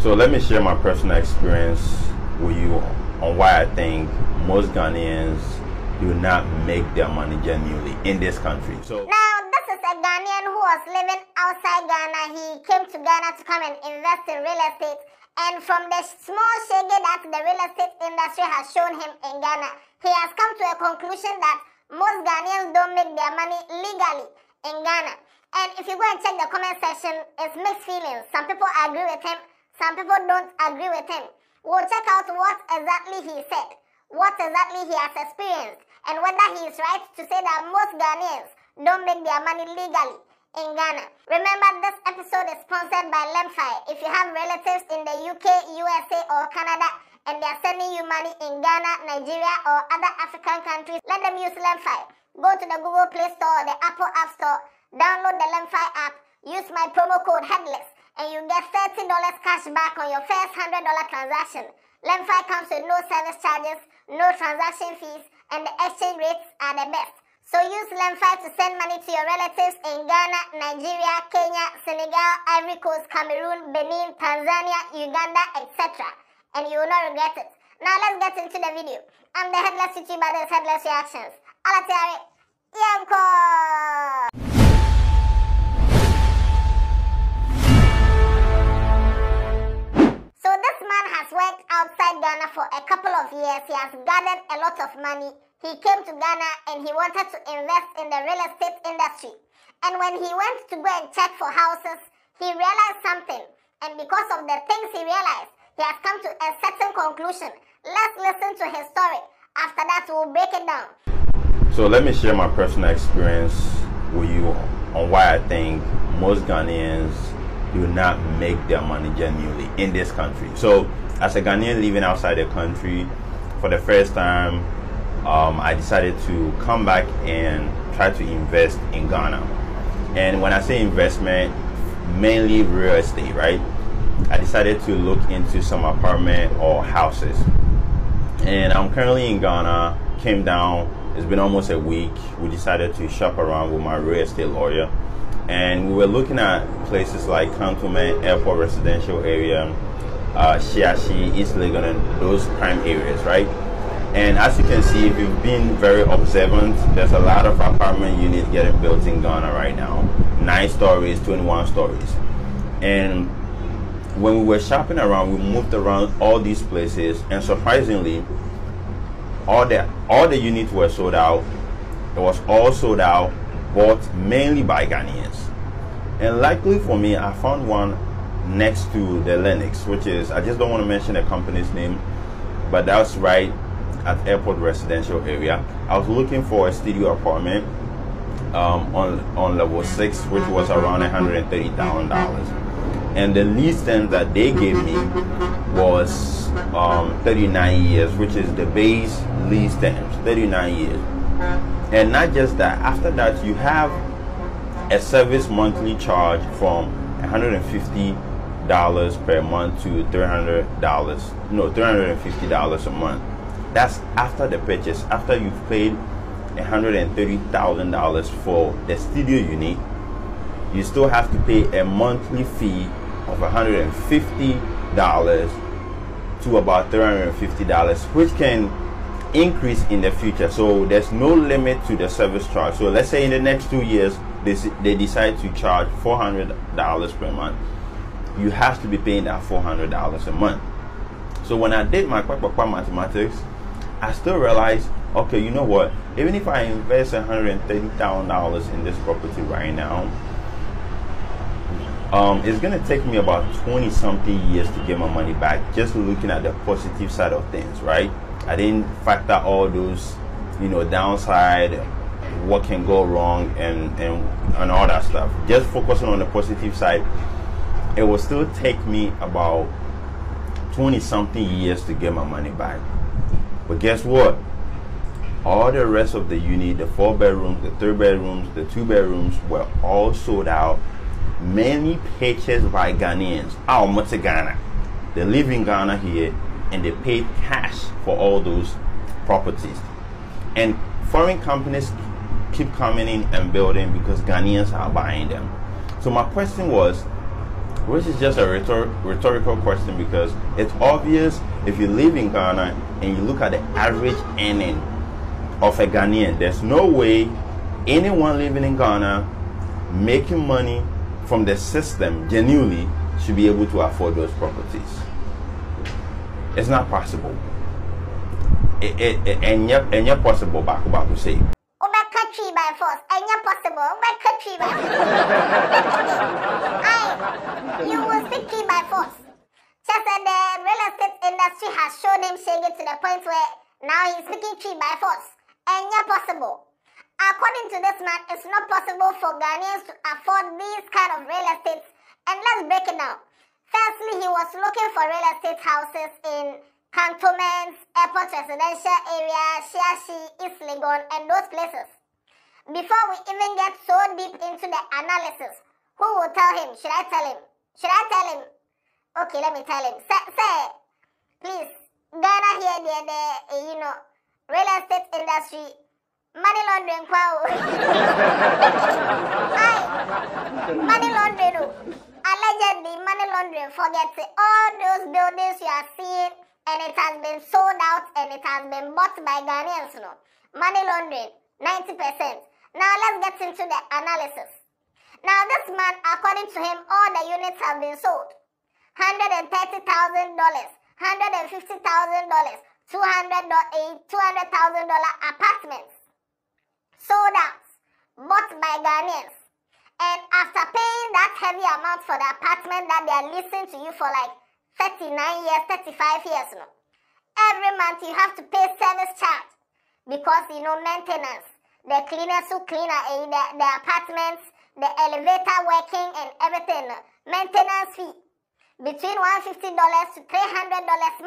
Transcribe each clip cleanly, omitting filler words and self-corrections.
So let me share my personal experience with you on why I think most Ghanaians do not make their money genuinely in this country. So now this is a Ghanaian who was living outside Ghana. He came to Ghana to come and invest in real estate. And from the small shege that the real estate industry has shown him in Ghana, he has come to a conclusion that most Ghanaians don't make their money legally in Ghana. And if you go and check the comment section, it's mixed feelings. Some people agree with him, some people don't agree with him. We'll check out what exactly he said, what exactly he has experienced, and whether he is right to say that most Ghanaians don't make their money legally in Ghana. Remember, this episode is sponsored by Lem-fai. If you have relatives in the UK, USA, or Canada, and they are sending you money in Ghana, Nigeria, or other African countries, let them use Lem-fai. Go to the Google Play Store or the Apple App Store, download the Lem-fai app, use my promo code Headless, and you get $30 cash back on your first $100 transaction. Lem-fai comes with no service charges, no transaction fees, and the exchange rates are the best. So use Lem-fai to send money to your relatives in Ghana, Nigeria, Kenya, Senegal, Ivory Coast, Cameroon, Benin, Tanzania, Uganda, etc. And you will not regret it. Now let's get into the video. I'm the Headless YouTuber, this is Headless Reactions. Alatiari, Yanko! So this man has worked outside Ghana for a couple of years. He has gathered a lot of money. He came to Ghana and he wanted to invest in the real estate industry. And when he went to go and check for houses, he realized something. And because of the things he realized, he has come to a certain conclusion. Let's listen to his story. After that, we'll break it down. So let me share my personal experience with you on why I think most Ghanaians do not make their money genuinely in this country. So as a Ghanaian living outside the country, for the first time, I decided to come back and try to invest in Ghana. And when I say investment, mainly real estate, right? I decided to look into some apartment or houses. And I'm currently in Ghana, came down, it's been almost a week. We decided to shop around with my real estate lawyer. And we were looking at places like Cantonment, Airport Residential Area, Shiashi, East Legon, and those prime areas, right? And as you can see, if you've been very observant, there's a lot of apartment units getting built in Ghana right now. 9 stories, 21 stories. And when we were shopping around, we moved around all these places, and surprisingly, all the units were sold out. It was all sold out, bought mainly by Ghanaians. And luckily for me, I found one next to the Lennox, which is, I just don't want to mention the company's name, but that's right at Airport Residential Area. I was looking for a studio apartment on level 6, which was around $130,000. And the lease term that they gave me was 39 years, which is the base lease terms, 39 years. And not just that, after that you have a service monthly charge from $150 per month to $350 a month. That's after the purchase, after you've paid $130,000 for the studio unit. You still have to pay a monthly fee of $150 to about $350, which can increase in the future. So there's no limit to the service charge. So let's say in the next 2 years they decide to charge $400 per month. You have to be paying that $400 a month. So when I did my mathematics, I still realized, okay, you know what? Even if I invest $130,000 in this property right now, it's gonna take me about 20-something years to get my money back. Just looking at the positive side of things, right? I didn't factor all those, downside, what can go wrong, and all that stuff. Just focusing on the positive side, it will still take me about 20-something years to get my money back. But guess what? All the rest of the unit, the 4 bedrooms, the 3 bedrooms, the 2 bedrooms were all sold out, mainly purchased by Ghanaians. Ghana. They live in Ghana here, and they paid cash for all those properties. And foreign companies keep coming in and building because Ghanaians are buying them. So my question was, Which is just a rhetorical question, because it's obvious if you live in Ghana and you look at the average earning of a Ghanaian, there's no way anyone living in Ghana making money from the system genuinely should be able to afford those properties. It's not possible. And yet possible back to say. Country by force, and you're possible. My country by force. You will speak tree by force. Just that the real estate industry has shown him shaggy to the point where now he's speaking tree by force, and you're possible. According to this man, it's not possible for Ghanaians to afford these kind of real estates. And let's break it down. Firstly, he was looking for real estate houses in cantonments, airport residential areas, Shiashi, East Legon, and those places. Before we even get so deep into the analysis, who will tell him? Should I tell him? Should I tell him? Okay, let me tell him. Say, please, Ghana here, the real estate industry, money laundering, money laundering, allegedly money laundering. Forget it. All those buildings you are seeing, and it has been sold out, and it has been bought by Ghanaians, money laundering, 90%. Now let's get into the analysis. Now this man, according to him, all the units have been sold. $130,000, $150,000, $200,000 apartments. Sold out, bought by Ghanaians. And after paying that heavy amount for the apartment that they are leasing to you for like 39 years, 35 years, every month you have to pay service charge because, maintenance. The cleaners who clean the apartments, the elevator working and everything. Maintenance fee between $150 to $300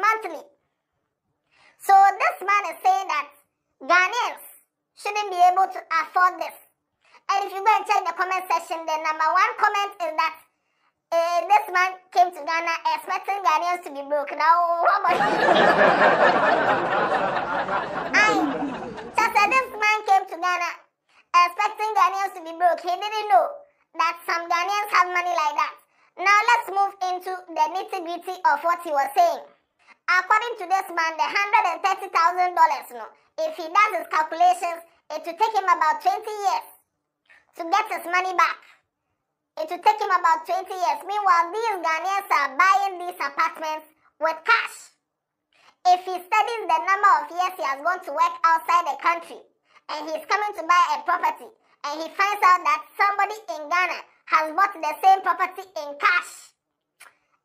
monthly. So this man is saying that Ghanaians shouldn't be able to afford this. And if you go and check the comment section, the number one comment is that this man came to Ghana expecting Ghanaians to be broke. Now, how much? This man came to Ghana expecting Ghanaians to be broke. He didn't know that some Ghanaians have money like that. Now let's move into the nitty-gritty of what he was saying. According to this man, the $130,000, if he does his calculations, it will take him about 20 years to get his money back. It will take him about 20 years. Meanwhile, these Ghanaians are buying these apartments with cash. If he studies the number of years he has gone to work outside the country, and he's coming to buy a property, and he finds out that somebody in Ghana has bought the same property in cash,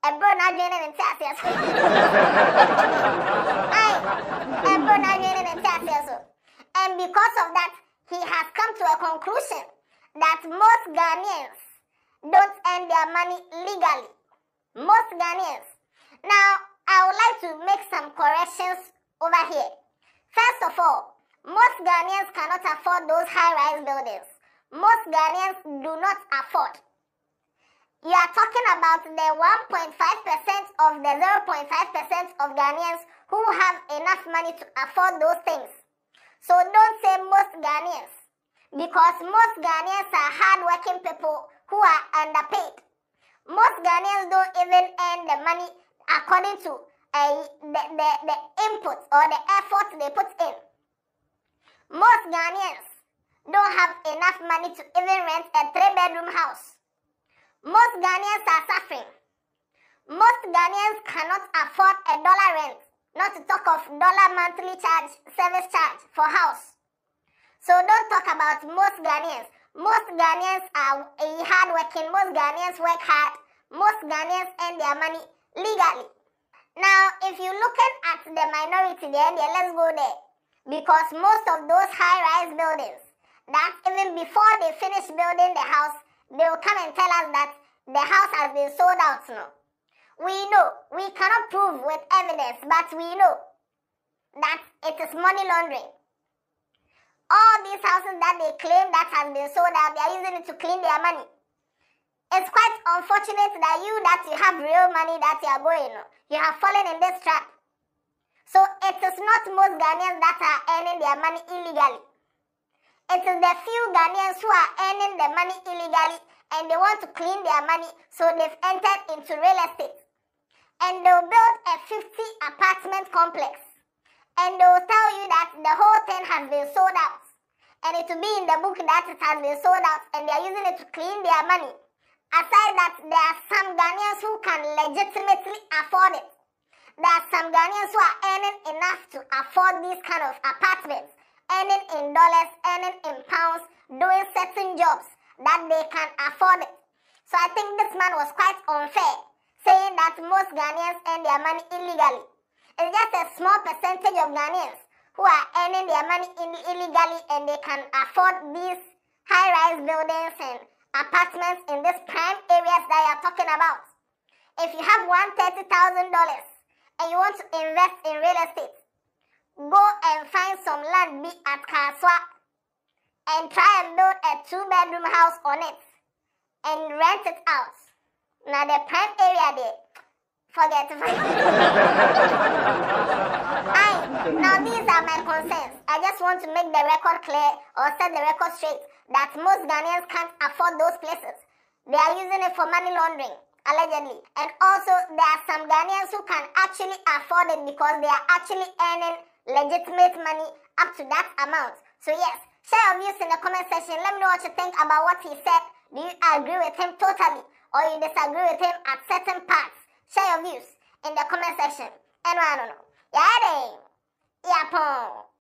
and because of that, he has come to a conclusion that most Ghanaians don't earn their money legally. Most Ghanaians. Now, I would like to make some corrections over here. First of all, most Ghanaians cannot afford those high-rise buildings. Most Ghanaians do not afford. You are talking about the 1.5% of the 0.5% of Ghanaians who have enough money to afford those things. So don't say most Ghanaians, because most Ghanaians are hard-working people who are underpaid. Most Ghanaians don't even earn the money according to the input or the effort they put in. Most Ghanaians don't have enough money to even rent a 3-bedroom house. Most Ghanaians are suffering. Most Ghanaians cannot afford $1 rent, not to talk of $1 monthly charge, service charge for house. So don't talk about most Ghanaians. Most Ghanaians are hardworking. Most Ghanaians work hard. Most Ghanaians earn their money legally. Now, if you're looking at the minority there, let's go there. Because most of those high-rise buildings, that even before they finish building the house, they will come and tell us that the house has been sold out now. We know. We cannot prove with evidence, but we know that it is money laundering. All these houses that they claim that has been sold out, they are using it to clean their money. It's quite unfortunate that you have real money that you are going on. You have fallen in this trap. So it is not most Ghanaians that are earning their money illegally. It is the few Ghanaians who are earning the money illegally and they want to clean their money, so they've entered into real estate. And they'll build a 50-apartment complex. And they'll tell you that the whole thing has been sold out. And it will be in the book that it has been sold out, and they are using it to clean their money. Aside that, there are some Ghanaians who can legitimately afford it. There are some Ghanaians who are earning enough to afford these kind of apartments, earning in dollars, earning in pounds, doing certain jobs that they can afford it. So I think this man was quite unfair, saying that most Ghanaians earn their money illegally. It's just a small percentage of Ghanaians who are earning their money illegally, and they can afford these high-rise buildings and apartments in these prime areas that you are talking about. If you have $130,000 and you want to invest in real estate, go and find some land at Kaswa and try and build a 2-bedroom house on it and rent it out. Now the prime area there, forget it. Now these are my concerns. I just want to make the record clear, or set the record straight, that most Ghanaians can't afford those places. They are using it for money laundering, allegedly. And also, there are some Ghanaians who can actually afford it because they are actually earning legitimate money up to that amount. So yes, share your views in the comment section. Let me know what you think about what he said. Do you agree with him totally, or you disagree with him at certain parts? Share your views in the comment section. And I don't know. Yeah,